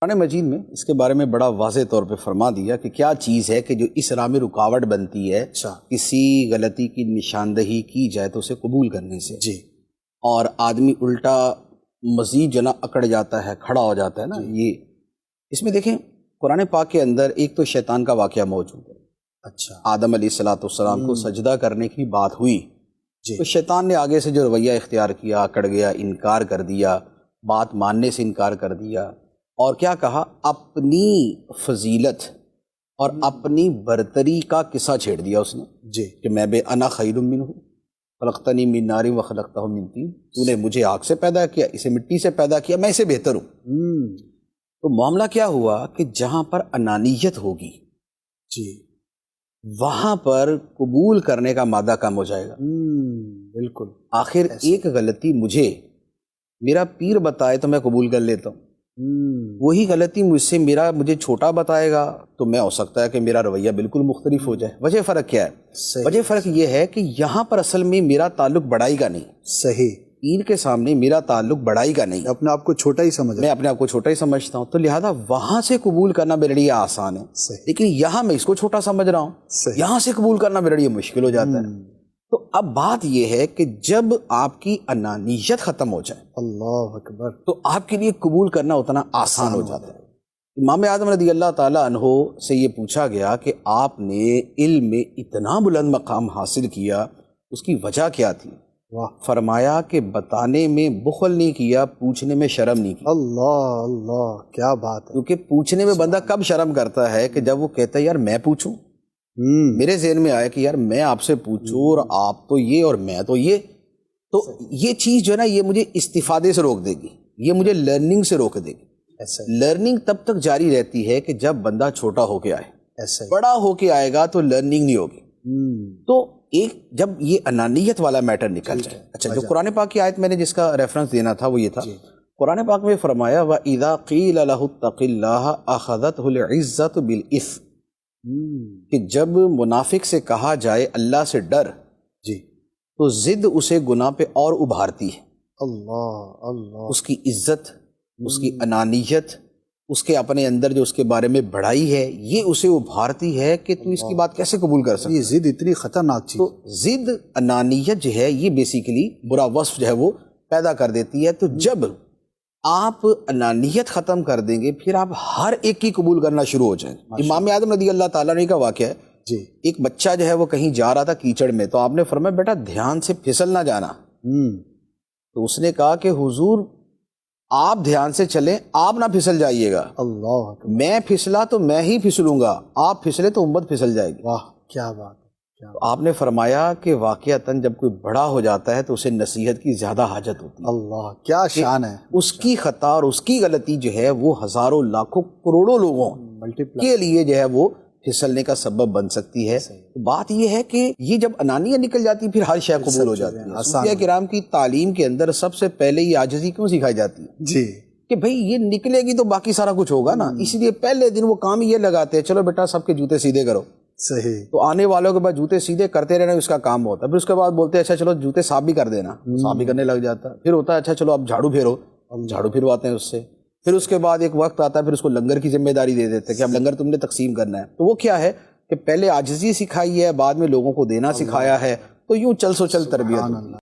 قرآن مجید میں اس کے بارے میں بڑا واضح طور پہ فرما دیا کہ کیا چیز ہے کہ جو اس راہ میں رکاوٹ بنتی ہے کسی غلطی کی نشاندہی کی جائے تو اسے قبول کرنے سے جی، اور آدمی الٹا مزید جنا اکڑ جاتا ہے، کھڑا ہو جاتا ہے نا جی۔ یہ اس میں دیکھیں قرآن پاک کے اندر ایک تو شیطان کا واقعہ موجود ہے۔ اچھا، آدم علیہ السلام کو سجدہ کرنے کی بات ہوئی جی، تو شیطان نے آگے سے جو رویہ اختیار کیا، اکڑ گیا، انکار کر دیا، بات ماننے سے انکار کر دیا، اور کیا کہا، اپنی فضیلت اور اپنی برتری کا قصہ چھیڑ دیا اس نے جی، کہ میں بے انا خیر منہ خلقتنی من نار و خلقتہ من طین، تو نے مجھے آگ سے پیدا کیا، اسے مٹی سے پیدا کیا، میں اسے بہتر ہوں۔ تو معاملہ کیا ہوا کہ جہاں پر انانیت ہوگی جی، وہاں پر قبول کرنے کا مادہ کم ہو جائے گا۔ بالکل، آخر ایک غلطی مجھے میرا پیر بتائے تو میں قبول کر لیتا ہوں، وہی غلطی مجھے چھوٹا بتائے گا تو میں ہو سکتا ہے کہ میرا رویہ بالکل مختلف ہو جائے۔ وجہ فرق کیا ہے؟ وجہ فرق یہ ہے کہ یہاں پر اصل میں میرا تعلق بڑائی کا نہیں، صحیح، پیر کے سامنے میرا تعلق بڑائی کا نہیں، اپنے آپ کو چھوٹا ہی سمجھتا ہوں، میں اپنے آپ کو چھوٹا ہی سمجھتا ہوں، تو لہذا وہاں سے قبول کرنا میرے لیے آسان ہے، لیکن یہاں میں اس کو چھوٹا سمجھ رہا ہوں، یہاں سے قبول کرنا میرے لیے مشکل ہو جاتا ہے۔ تو اب بات یہ ہے کہ جب آپ کی انانیت ختم ہو جائے، اللہ اکبر، تو آپ کے لیے قبول کرنا اتنا آسان ہو جاتا ہے۔ امام اعظم رضی اللہ تعالیٰ عنہ سے یہ پوچھا گیا کہ آپ نے علم میں اتنا بلند مقام حاصل کیا، اس کی وجہ کیا تھی؟ فرمایا کہ بتانے میں بخل نہیں کیا، پوچھنے میں شرم نہیں کی۔ اللہ اللہ، کیا بات ہے! کیونکہ پوچھنے میں بندہ کب شرم کرتا ہے کہ جب وہ کہتا ہے یار میں پوچھوں، میرے ذہن میں آیا کہ یار میں آپ سے پوچھوں اور آپ تو یہ اور میں تو یہ، تو یہ چیز جو ہے نا یہ مجھے استفادے سے روک دے گی، یہ مجھے لرننگ سے روک دے گی۔ لرننگ تب تک جاری رہتی ہے کہ جب بندہ چھوٹا ہو کے آئے، بڑا ہو کے آئے گا تو لرننگ نہیں ہوگی۔ تو ایک جب یہ انانیت والا میٹر نکل جائے، اچھا جو قرآن پاک کی آیت میں نے جس کا ریفرنس دینا تھا وہ یہ تھا، قرآن پاک میں فرمایا وَإِذَا قِيلَ لَهُ اتَّقِ اللَّهَ أَخَذَتْهُ الْعِزَّةُ بِالْإِثْمِ، کہ جب منافق سے کہا جائے اللہ سے ڈر جی، تو ضد اسے گناہ پہ اور ابھارتی ہے۔ اللہ اللہ، اس کی عزت، اس کی انانیت، اس کے اپنے اندر جو اس کے بارے میں بڑائی ہے، یہ اسے ابھارتی ہے کہ تو اس کی بات کیسے قبول کر سکتا ہے۔ یہ ضد اتنی خطرناک چیز، تو ضد انانیت جو ہے یہ بیسیکلی برا وصف جو ہے وہ پیدا کر دیتی ہے۔ تو جب آپ انانیت ختم کر دیں گے پھر آپ ہر ایک کی قبول کرنا شروع ہو جائیں گے۔ امام اعظم رضی اللہ تعالیٰ عنہ کا واقعہ ہے جی، ایک بچہ جو ہے وہ کہیں جا رہا تھا کیچڑ میں، تو آپ نے فرمایا بیٹا دھیان سے پھسل نہ جانا، تو اس نے کہا کہ حضور آپ دھیان سے چلیں، آپ نہ پھسل جائیے گا، اللہ، میں پھسلا تو میں ہی پھسلوں گا، آپ پھسلے تو امت پھسل جائے گی۔ واہ کیا بات! تو آپ نے فرمایا کہ واقعتاً جب کوئی بڑا ہو جاتا ہے تو اسے نصیحت کی زیادہ حاجت ہوتی ہے۔ اللہ کیا شان ہے! اس کی خطا اور اس کی غلطی جو ہے وہ ہزاروں لاکھوں کروڑوں لوگوں کے لیے جو ہے وہ پھسلنے کا سبب بن سکتی ہے۔ بات یہ ہے کہ یہ جب انانیت نکل جاتی ہے پھر ہر شے قبول ہو جاتی ہے۔ صوفیاء کرام کی تعلیم کے اندر سب سے پہلے یہ عاجزی کیوں سکھائی جاتی ہے جی، کہ بھئی یہ نکلے گی تو باقی سارا کچھ ہوگا نا، اس لیے پہلے دن وہ کام یہ لگاتے ہیں چلو بیٹا سب کے جوتے سیدھے کرو، صحیح، تو آنے والوں کے بعد جوتے سیدھے کرتے رہنا اس کا کام ہوتا ہے، پھر اس کے بعد بولتے ہیں اچھا چلو جوتے صاف بھی کر دینا، صاف بھی کرنے لگ جاتا ہے، پھر ہوتا ہے اچھا چلو اب جھاڑو پھیرو، جھاڑو پھرواتے ہیں اس سے، پھر اس کے بعد ایک وقت آتا ہے پھر اس کو لنگر کی ذمہ داری دے دیتے ہیں کہ اب لنگر تم نے تقسیم کرنا ہے۔ تو وہ کیا ہے کہ پہلے عاجزی سکھائی ہے، بعد میں لوگوں کو دینا سکھایا ہے، تو یوں چل سو چل تربیت۔